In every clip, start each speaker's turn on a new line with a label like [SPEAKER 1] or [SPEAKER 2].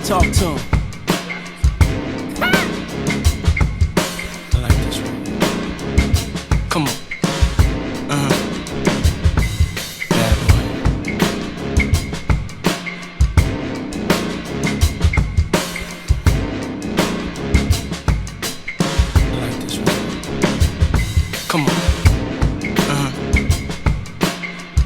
[SPEAKER 1] Talk to him. I like this one. Come on. Bad boy. I like this one. Come on.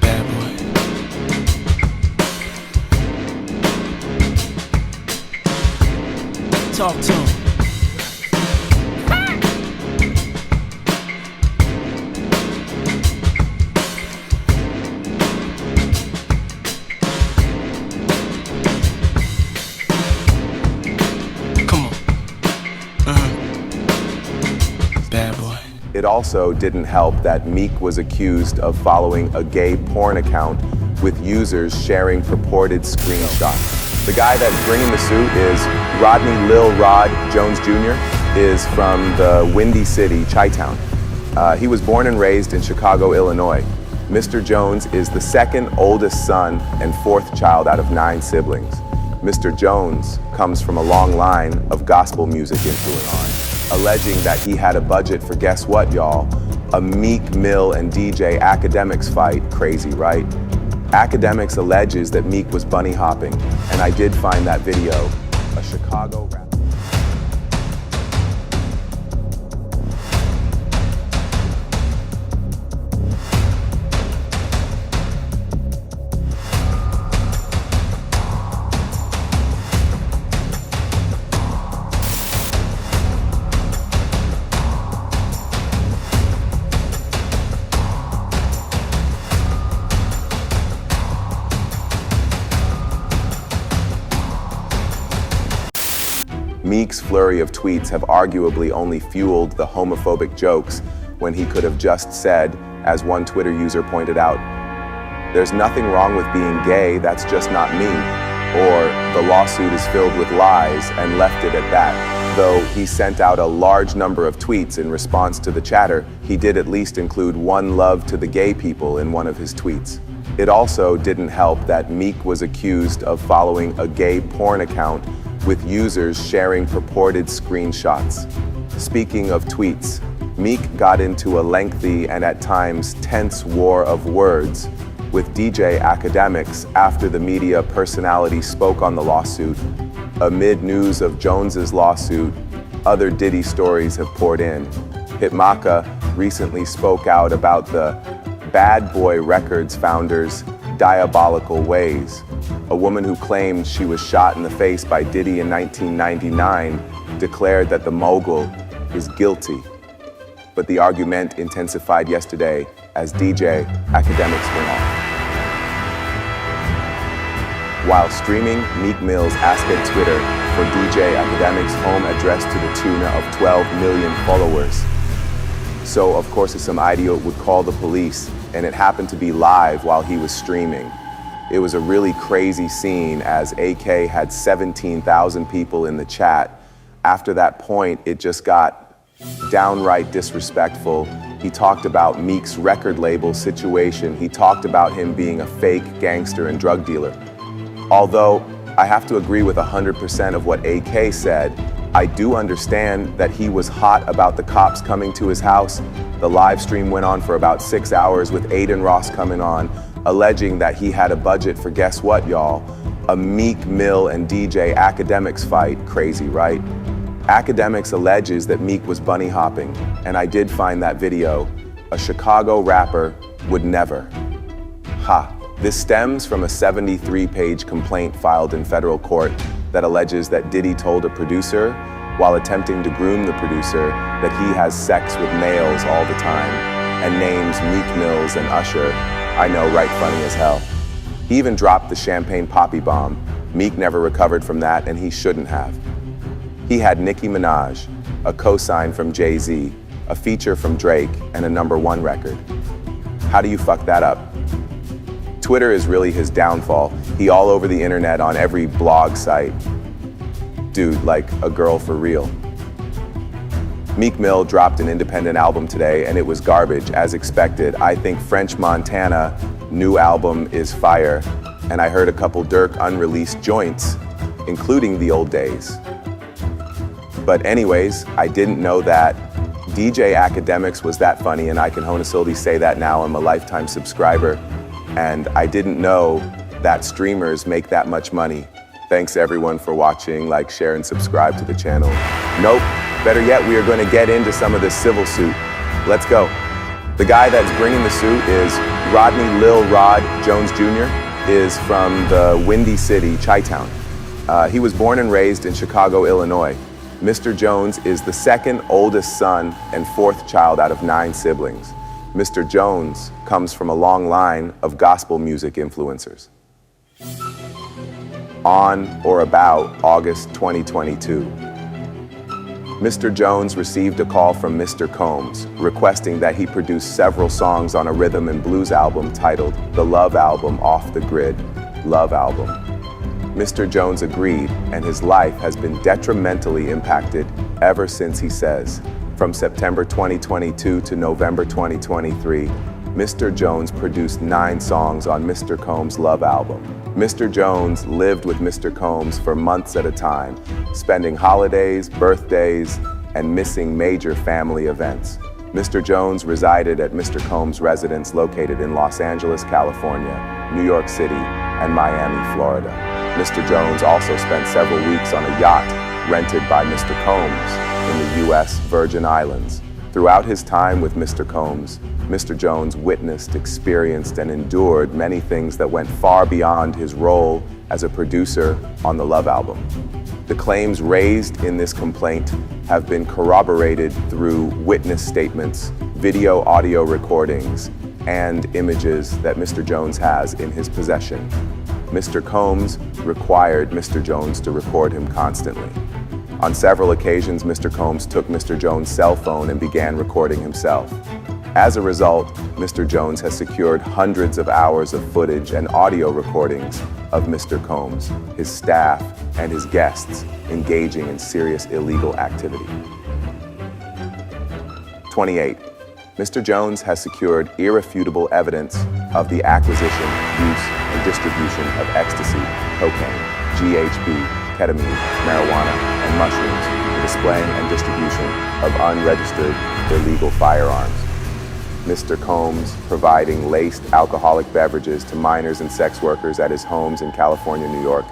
[SPEAKER 1] Bad boy. Talk to him. Come on. Bad boy.
[SPEAKER 2] It also didn't help that Meek was accused of following a gay porn account with users sharing purported screenshots. The guy that's bringing the suit is Rodney Lil Rod Jones Jr. is from the Windy City, Chi-Town. He was born and raised in Chicago, Illinois. Mr. Jones is the second oldest son and fourth child out of 9 siblings. Mr. Jones comes from a long line of gospel music influence, alleging that he had a budget for, guess what, y'all? A Meek Mill and DJ Academics fight. Crazy, right? Academics alleges that Meek was bunny hopping, and I did find that video. A Chicago rapper. Meek's flurry of tweets have arguably only fueled the homophobic jokes when he could have just said, as one Twitter user pointed out, "There's nothing wrong with being gay, that's just not me," or "The lawsuit is filled with lies," and left it at that. Though he sent out a large number of tweets in response to the chatter, he did at least include one love to the gay people in one of his tweets. It also didn't help that Meek was accused of following a gay porn account with users sharing purported screenshots. Speaking of tweets, Meek got into a lengthy and at times tense war of words with DJ Academics after the media personality spoke on the lawsuit. Amid news of Jones's lawsuit, other Diddy stories have poured in. Hitmaka recently spoke out about the Bad Boy Records founder's diabolical ways. A woman who claimed she was shot in the face by Diddy in 1999 declared that the mogul is guilty. But the argument intensified yesterday as DJ Academics went off. While streaming Meek Mill's Ask Ed Twitter for DJ Academics' home address to the tune of 12 million followers. So, of course, some idiot would call the police, and it happened to be live while he was streaming. It was a really crazy scene as AK had 17,000 people in the chat. After that point, it just got downright disrespectful. He talked about Meek's record label situation. He talked about him being a fake gangster and drug dealer. Although I have to agree with 100% of what AK said, I do understand that he was hot about the cops coming to his house. The live stream went on for about 6 hours with Aiden Ross coming on, alleging that he had a budget for, guess what, y'all? A Meek Mill and DJ Academics fight. Crazy, right? Academics alleges that Meek was bunny hopping, and I did find that video. A Chicago rapper would never. Ha. This stems from a 73-page complaint filed in federal court that alleges that Diddy told a producer, while attempting to groom the producer, that he has sex with males all the time, and names Meek Mills and Usher. I know, right, funny as hell. He even dropped the champagne poppy bomb. Meek never recovered from that, and he shouldn't have. He had Nicki Minaj, a co-sign from Jay-Z, a feature from Drake, and a #1 record. How do you fuck that up? Twitter is really his downfall. He all over the internet on every blog site. Dude, like a girl for real. Meek Mill dropped an independent album today and it was garbage, as expected. I think French Montana new album is fire, and I heard a couple Dirk unreleased joints. including the old days. But anyways, I didn't know that DJ Academics was that funny, and I can honestly say that now. I'm a lifetime subscriber, and I didn't know that streamers make that much money. Thanks everyone for watching, like, share, and subscribe to the channel. Nope, better yet, we are going to get into some of this civil suit. Let's go. The guy that's bringing the suit is Rodney Lil Rod Jones Jr., is from the Windy City, Chi-Town. He was born and raised in Chicago, Illinois. Mr. Jones is the second oldest son and fourth child out of 9 siblings. Mr. Jones comes from a long line of gospel music influencers. On or about August 2022, Mr. Jones received a call from Mr. Combs requesting that he produce several songs on a rhythm and blues album titled The Love Album Off the Grid, Love Album. Mr. Jones agreed, and his life has been detrimentally impacted ever since, he says. From September 2022 to November 2023, Mr. Jones produced 9 songs on Mr. Combs' Love Album. Mr. Jones lived with Mr. Combs for months at a time, spending holidays, birthdays, and missing major family events. Mr. Jones resided at Mr. Combs' residence located in Los Angeles, California, New York City, and Miami, Florida. Mr. Jones also spent several weeks on a yacht rented by Mr. Combs in the U.S. Virgin Islands. Throughout his time with Mr. Combs, Mr. Jones witnessed, experienced, and endured many things that went far beyond his role as a producer on the Love Album. The claims raised in this complaint have been corroborated through witness statements, video, audio recordings, and images that Mr. Jones has in his possession. Mr. Combs required Mr. Jones to record him constantly. On several occasions, Mr. Combs took Mr. Jones' cell phone and began recording himself. As a result, Mr. Jones has secured hundreds of hours of footage and audio recordings of Mr. Combs, his staff, and his guests engaging in serious illegal activity. 28. Mr. Jones has secured irrefutable evidence of the acquisition, use, and distribution of ecstasy, cocaine, GHB, ketamine, marijuana, and mushrooms, the displaying and distribution of unregistered illegal firearms. Mr. Combs providing laced alcoholic beverages to minors and sex workers at his homes in California, New York,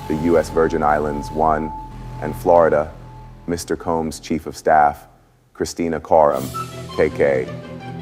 [SPEAKER 2] the U.S. Virgin Islands, and Florida. Mr. Combs' Chief of Staff, Christina Coram, KK,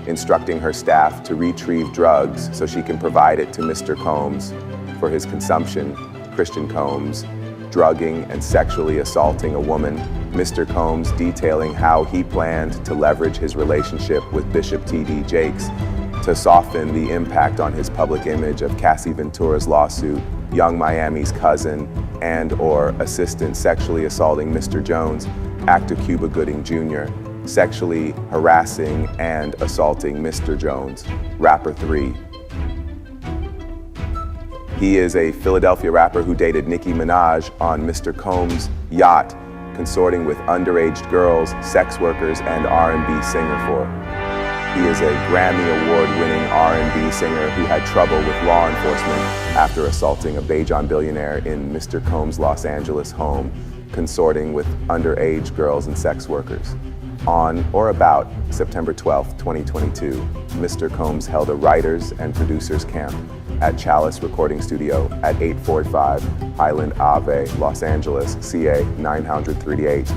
[SPEAKER 2] instructing her staff to retrieve drugs so she can provide it to Mr. Combs for his consumption. Christian Combs drugging and sexually assaulting a woman. Mr. Combs detailing how he planned to leverage his relationship with Bishop T.D. Jakes to soften the impact on his public image of Cassie Ventura's lawsuit, Young Miami's cousin and/or assistant sexually assaulting Mr. Jones, actor Cuba Gooding Jr., sexually harassing and assaulting Mr. Jones, rapper 3. He is a Philadelphia rapper who dated Nicki Minaj on Mr. Combs' yacht, consorting with underage girls, sex workers, and R&B singer for. He is a Grammy Award-winning R&B singer who had trouble with law enforcement after assaulting a Bajan billionaire in Mr. Combs' Los Angeles home, consorting with underage girls and sex workers. On or about September 12, 2022, Mr. Combs held a writers and producers camp at Chalice Recording Studio at 845 Highland Ave, Los Angeles, CA 938.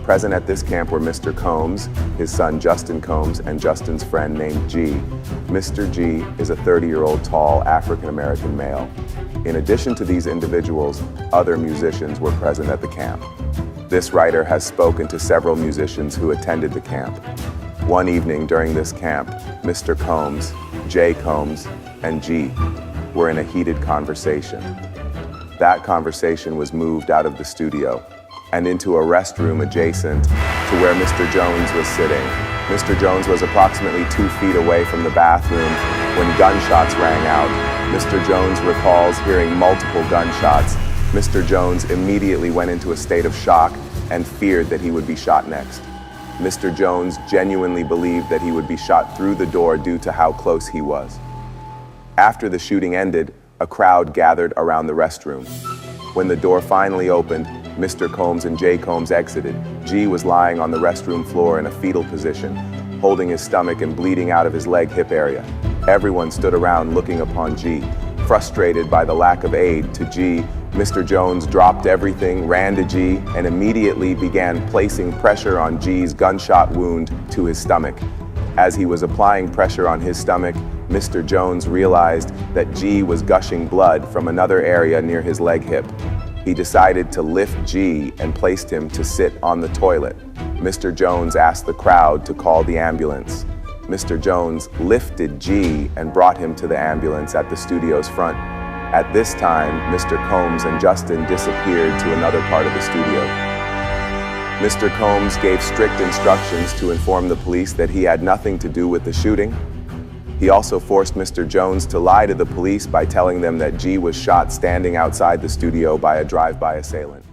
[SPEAKER 2] Present at this camp were Mr. Combs, his son Justin Combs, and Justin's friend named G. Mr. G is a 30-year-old tall African-American male. In addition to these individuals, other musicians were present at the camp. This writer has spoken to several musicians who attended the camp. One evening during this camp, Mr. Combs, J. Combs, and G were in a heated conversation. That conversation was moved out of the studio and into a restroom adjacent to where Mr. Jones was sitting. Mr. Jones was approximately 2 feet away from the bathroom when gunshots rang out. Mr. Jones recalls hearing multiple gunshots. Mr. Jones immediately went into a state of shock and feared that he would be shot next. Mr. Jones genuinely believed that he would be shot through the door due to how close he was. After the shooting ended, a crowd gathered around the restroom. When the door finally opened, Mr. Combs and J. Combs exited. G was lying on the restroom floor in a fetal position, holding his stomach and bleeding out of his leg-hip area. Everyone stood around looking upon G. Frustrated by the lack of aid to G, Mr. Jones dropped everything, ran to G, and immediately began placing pressure on G's gunshot wound to his stomach. As he was applying pressure on his stomach, Mr. Jones realized that G was gushing blood from another area near his leg hip. He decided to lift G and placed him to sit on the toilet. Mr. Jones asked the crowd to call the ambulance. Mr. Jones lifted G and brought him to the ambulance at the studio's front. At this time, Mr. Combs and Justin disappeared to another part of the studio. Mr. Combs gave strict instructions to inform the police that he had nothing to do with the shooting. He also forced Mr. Jones to lie to the police by telling them that G was shot standing outside the studio by a drive-by assailant.